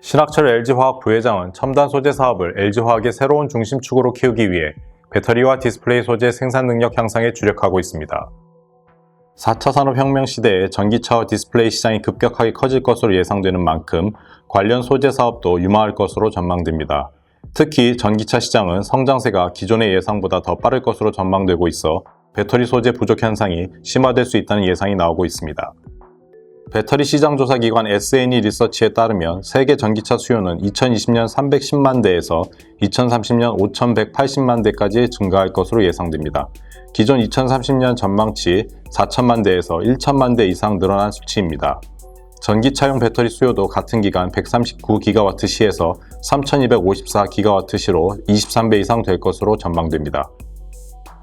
신학철 LG화학 부회장은 첨단 소재 사업을 LG화학의 새로운 중심축으로 키우기 위해 배터리와 디스플레이 소재 생산 능력 향상에 주력하고 있습니다. 4차 산업혁명 시대에 전기차와 디스플레이 시장이 급격하게 커질 것으로 예상되는 만큼 관련 소재 사업도 유망할 것으로 전망됩니다. 특히 전기차 시장은 성장세가 기존의 예상보다 더 빠를 것으로 전망되고 있어 배터리 소재 부족 현상이 심화될 수 있다는 예상이 나오고 있습니다. 배터리 시장 조사 기관 S&E 리서치에 따르면 세계 전기차 수요는 2020년 310만 대에서 2030년 5180만 대까지 증가할 것으로 예상됩니다. 기존 2030년 전망치 4천만 대에서 1천만 대 이상 늘어난 수치입니다. 전기차용 배터리 수요도 같은 기간 139GWh에서 3254GWh로 23배 이상 될 것으로 전망됩니다.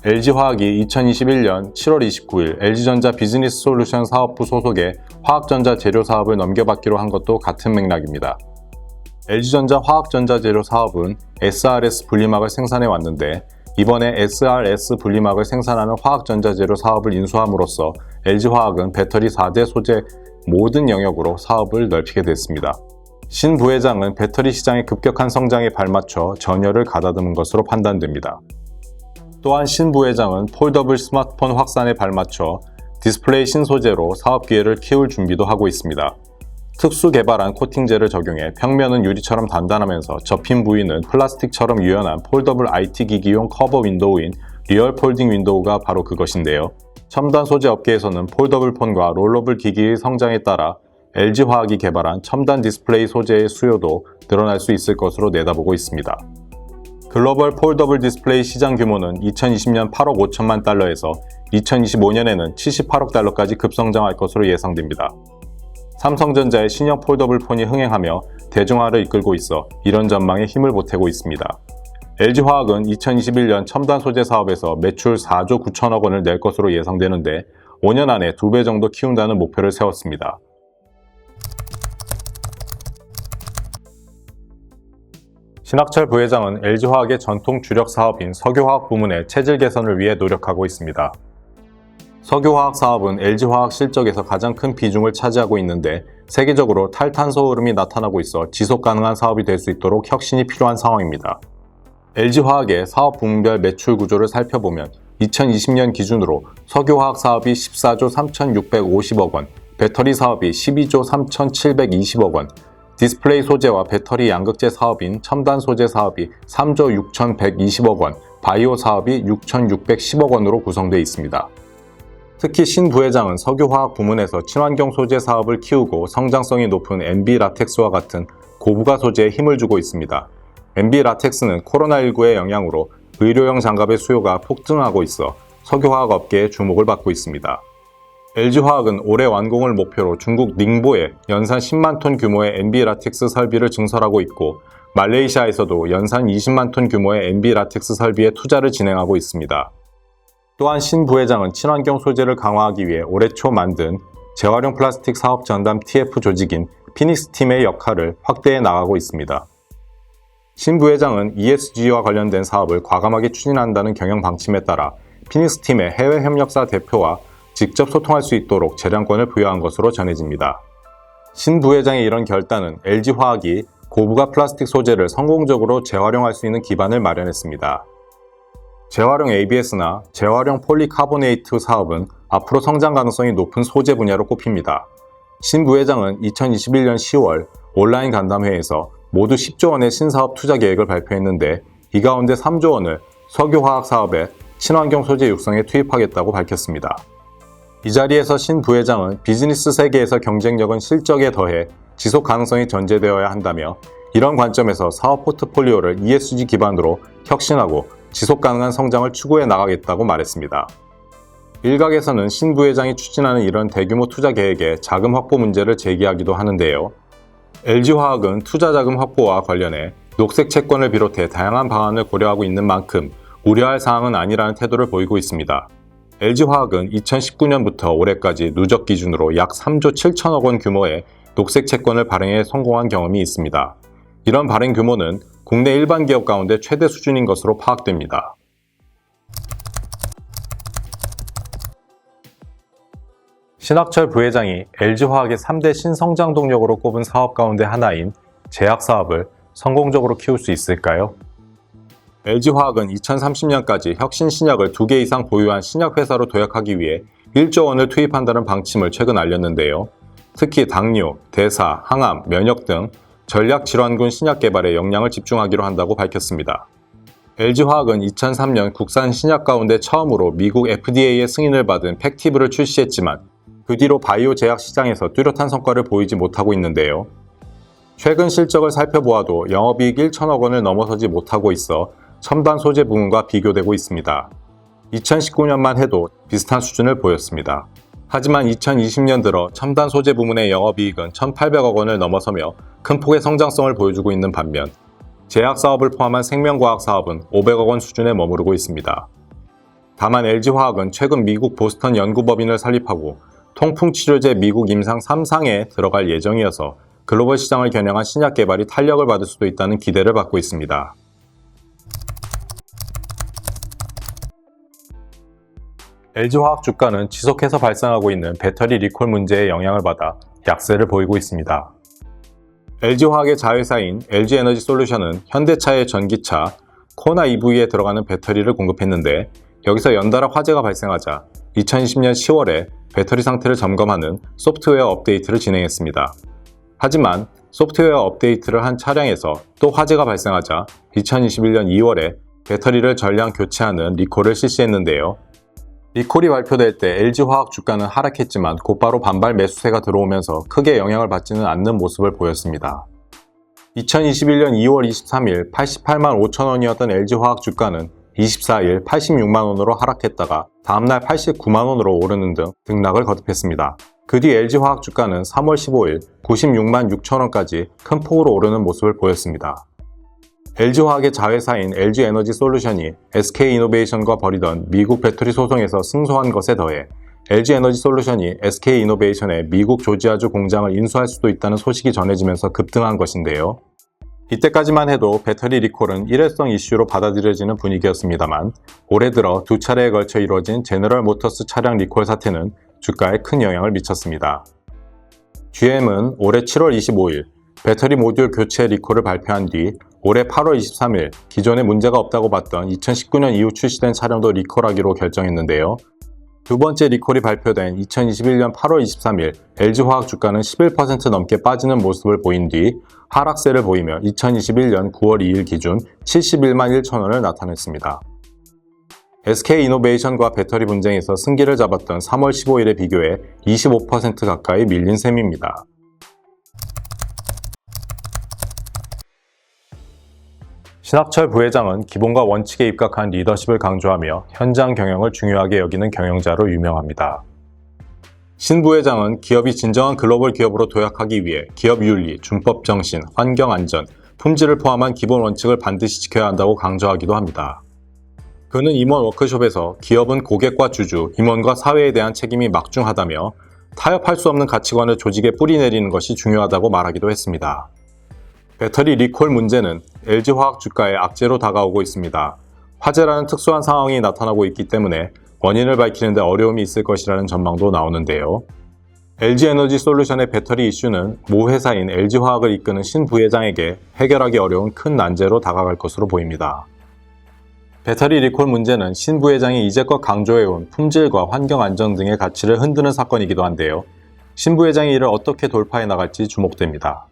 LG화학이 2021년 7월 29일 LG전자 비즈니스 솔루션 사업부 소속의 화학전자 재료 사업을 넘겨받기로 한 것도 같은 맥락입니다. LG전자 화학전자 재료 사업은 SRS 분리막을 생산해 왔는데 이번에 SRS 분리막을 생산하는 화학전자 재료 사업을 인수함으로써 LG화학은 배터리 4대 소재 모든 영역으로 사업을 넓히게 됐습니다. 신 부회장은 배터리 시장의 급격한 성장에 발맞춰 전열을 가다듬은 것으로 판단됩니다. 또한 신 부회장은 폴더블 스마트폰 확산에 발맞춰 디스플레이 신소재로 사업 기회를 키울 준비도 하고 있습니다. 특수 개발한 코팅제를 적용해 평면은 유리처럼 단단하면서 접힌 부위는 플라스틱처럼 유연한 폴더블 IT 기기용 커버 윈도우인 리얼 폴딩 윈도우가 바로 그것인데요. 첨단 소재 업계에서는 폴더블 폰과 롤러블 기기의 성장에 따라 LG화학이 개발한 첨단 디스플레이 소재의 수요도 늘어날 수 있을 것으로 내다보고 있습니다. 글로벌 폴더블 디스플레이 시장 규모는 2020년 8억 5천만 달러에서 2025년에는 78억 달러까지 급성장할 것으로 예상됩니다. 삼성전자의 신형 폴더블 폰이 흥행하며 대중화를 이끌고 있어 이런 전망에 힘을 보태고 있습니다. LG화학은 2021년 첨단 소재 사업에서 매출 4조 9천억 원을 낼 것으로 예상되는데 5년 안에 2배 정도 키운다는 목표를 세웠습니다. 신학철 부회장은 LG화학의 전통 주력 사업인 석유화학 부문의 체질 개선을 위해 노력하고 있습니다. 석유화학 사업은 LG화학 실적에서 가장 큰 비중을 차지하고 있는데 세계적으로 탈탄소 흐름이 나타나고 있어 지속 가능한 사업이 될 수 있도록 혁신이 필요한 상황입니다. LG화학의 사업 부문별 매출 구조를 살펴보면 2020년 기준으로 석유화학 사업이 14조 3,650억 원, 배터리 사업이 12조 3,720억 원, 디스플레이 소재와 배터리 양극재 사업인 첨단 소재 사업이 3조 6,120억 원, 바이오 사업이 6,610억 원으로 구성되어 있습니다. 특히 신 부회장은 석유화학 부문에서 친환경 소재 사업을 키우고 성장성이 높은 MB 라텍스와 같은 고부가 소재에 힘을 주고 있습니다. MB 라텍스는 코로나19의 영향으로 의료용 장갑의 수요가 폭증하고 있어 석유화학 업계의 주목을 받고 있습니다. LG화학은 올해 완공을 목표로 중국 닝보에 연산 10만 톤 규모의 MB 라텍스 설비를 증설하고 있고 말레이시아에서도 연산 20만 톤 규모의 MB 라텍스 설비에 투자를 진행하고 있습니다. 또한 신 부회장은 친환경 소재를 강화하기 위해 올해 초 만든 재활용 플라스틱 사업 전담 TF 조직인 피닉스 팀의 역할을 확대해 나가고 있습니다. 신 부회장은 ESG와 관련된 사업을 과감하게 추진한다는 경영 방침에 따라 피닉스 팀의 해외 협력사 대표와 직접 소통할 수 있도록 재량권을 부여한 것으로 전해집니다. 신 부회장의 이런 결단은 LG화학이 고부가 플라스틱 소재를 성공적으로 재활용할 수 있는 기반을 마련했습니다. 재활용 ABS나 재활용 폴리카보네이트 사업은 앞으로 성장 가능성이 높은 소재 분야로 꼽힙니다. 신 부회장은 2021년 10월 온라인 간담회에서 모두 10조 원의 신사업 투자 계획을 발표했는데 이 가운데 3조 원을 석유화학 사업에 친환경 소재 육성에 투입하겠다고 밝혔습니다. 이 자리에서 신 부회장은 비즈니스 세계에서 경쟁력은 실적에 더해 지속 가능성이 전제되어야 한다며 이런 관점에서 사업 포트폴리오를 ESG 기반으로 혁신하고 지속 가능한 성장을 추구해 나가겠다고 말했습니다. 일각에서는 신 부회장이 추진하는 이런 대규모 투자 계획에 자금 확보 문제를 제기하기도 하는데요. LG화학은 투자 자금 확보와 관련해 녹색 채권을 비롯해 다양한 방안을 고려하고 있는 만큼 우려할 사항은 아니라는 태도를 보이고 있습니다. LG화학은 2019년부터 올해까지 누적 기준으로 약 3조 7천억 원 규모의 녹색 채권을 발행해 성공한 경험이 있습니다. 이런 발행 규모는 국내 일반 기업 가운데 최대 수준인 것으로 파악됩니다. 신학철 부회장이 LG화학의 3대 신성장 동력으로 꼽은 사업 가운데 하나인 제약 사업을 성공적으로 키울 수 있을까요? LG화학은 2030년까지 혁신 신약을 2개 이상 보유한 신약회사로 도약하기 위해 1조 원을 투입한다는 방침을 최근 알렸는데요. 특히 당뇨, 대사, 항암, 면역 등 전략질환군 신약 개발에 역량을 집중하기로 한다고 밝혔습니다. LG화학은 2003년 국산 신약 가운데 처음으로 미국 FDA의 승인을 받은 팩티브를 출시했지만 그 뒤로 바이오 제약 시장에서 뚜렷한 성과를 보이지 못하고 있는데요. 최근 실적을 살펴보아도 영업이익 1천억 원을 넘어서지 못하고 있어 첨단 소재 부문과 비교되고 있습니다. 2019년만 해도 비슷한 수준을 보였습니다. 하지만 2020년 들어 첨단 소재 부문의 영업이익은 1,800억 원을 넘어서며 큰 폭의 성장성을 보여주고 있는 반면 제약 사업을 포함한 생명과학 사업은 500억 원 수준에 머무르고 있습니다. 다만 LG화학은 최근 미국 보스턴 연구법인을 설립하고 통풍치료제 미국 임상 3상에 들어갈 예정이어서 글로벌 시장을 겨냥한 신약 개발이 탄력을 받을 수도 있다는 기대를 받고 있습니다. LG화학 주가는 지속해서 발생하고 있는 배터리 리콜 문제의 영향을 받아 약세를 보이고 있습니다. LG화학의 자회사인 LG에너지솔루션은 현대차의 전기차 코나 EV에 들어가는 배터리를 공급했는데 여기서 연달아 화재가 발생하자 2020년 10월에 배터리 상태를 점검하는 소프트웨어 업데이트를 진행했습니다. 하지만 소프트웨어 업데이트를 한 차량에서 또 화재가 발생하자 2021년 2월에 배터리를 전량 교체하는 리콜을 실시했는데요. 리콜이 발표될 때 LG화학 주가는 하락했지만 곧바로 반발 매수세가 들어오면서 크게 영향을 받지는 않는 모습을 보였습니다. 2021년 2월 23일 88만 5천 원이었던 LG화학 주가는 24일 86만 원으로 하락했다가 다음날 89만 원으로 오르는 등 등락을 거듭했습니다. 그 뒤 LG화학 주가는 3월 15일 96만 6천 원까지 큰 폭으로 오르는 모습을 보였습니다. LG화학의 자회사인 LG에너지솔루션이 SK이노베이션과 벌이던 미국 배터리 소송에서 승소한 것에 더해 LG에너지솔루션이 SK이노베이션의 미국 조지아주 공장을 인수할 수도 있다는 소식이 전해지면서 급등한 것인데요. 이때까지만 해도 배터리 리콜은 일회성 이슈로 받아들여지는 분위기였습니다만 올해 들어 두 차례에 걸쳐 이루어진 제너럴 모터스 차량 리콜 사태는 주가에 큰 영향을 미쳤습니다. GM은 올해 7월 25일 배터리 모듈 교체 리콜을 발표한 뒤 올해 8월 23일 기존에 문제가 없다고 봤던 2019년 이후 출시된 차량도 리콜하기로 결정했는데요. 두 번째 리콜이 발표된 2021년 8월 23일 LG화학 주가는 11% 넘게 빠지는 모습을 보인 뒤 하락세를 보이며 2021년 9월 2일 기준 71만 1천 원을 나타냈습니다. SK이노베이션과 배터리 분쟁에서 승기를 잡았던 3월 15일에 비교해 25% 가까이 밀린 셈입니다. 신학철 부회장은 기본과 원칙에 입각한 리더십을 강조하며 현장 경영을 중요하게 여기는 경영자로 유명합니다. 신 부회장은 기업이 진정한 글로벌 기업으로 도약하기 위해 기업 윤리, 준법 정신, 환경 안전, 품질을 포함한 기본 원칙을 반드시 지켜야 한다고 강조하기도 합니다. 그는 임원 워크숍에서 기업은 고객과 주주, 임원과 사회에 대한 책임이 막중하다며 타협할 수 없는 가치관을 조직에 뿌리내리는 것이 중요하다고 말하기도 했습니다. 배터리 리콜 문제는 LG화학 주가에 악재로 다가오고 있습니다. 화재라는 특수한 상황이 나타나고 있기 때문에 원인을 밝히는 데 어려움이 있을 것이라는 전망도 나오는데요. LG에너지솔루션의 배터리 이슈는 모 회사인 LG화학을 이끄는 신 부회장에게 해결하기 어려운 큰 난제로 다가갈 것으로 보입니다. 배터리 리콜 문제는 신 부회장이 이제껏 강조해온 품질과 환경 안전 등의 가치를 흔드는 사건이기도 한데요. 신 부회장이 이를 어떻게 돌파해 나갈지 주목됩니다.